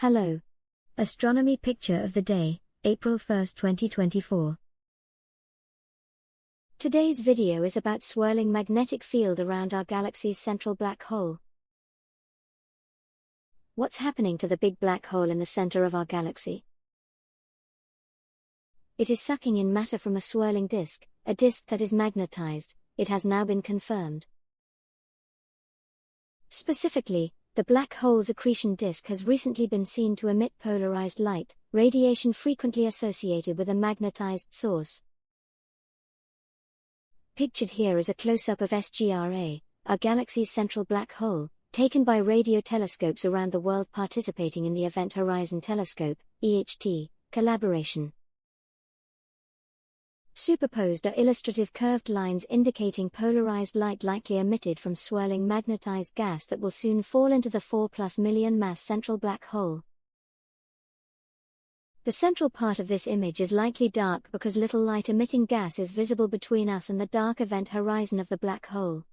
Hello. Astronomy picture of the day, April 1, 2024. Today's video is about swirling magnetic field around our galaxy's central black hole. What's happening to the big black hole in the center of our galaxy? It is sucking in matter from a swirling disk, a disk that is magnetized. It has now been confirmed. Specifically, the black hole's accretion disk has recently been seen to emit polarized light, radiation frequently associated with a magnetized source. Pictured here is a close-up of Sgr A, our galaxy's central black hole, taken by radio telescopes around the world participating in the Event Horizon Telescope (EHT) collaboration. Superposed are illustrative curved lines indicating polarized light likely emitted from swirling magnetized gas that will soon fall into the 4+ million mass central black hole. The central part of this image is likely dark because little light-emitting gas is visible between us and the dark event horizon of the black hole.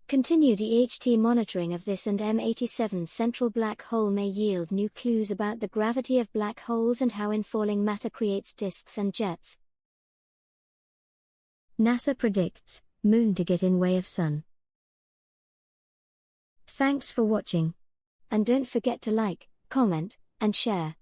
Continued EHT monitoring of this and M87's central black hole may yield new clues about the gravity of black holes and how infalling matter creates disks and jets. NASA predicts Moon to get in way of Sun. Thanks for watching. And don't forget to like, comment, and share.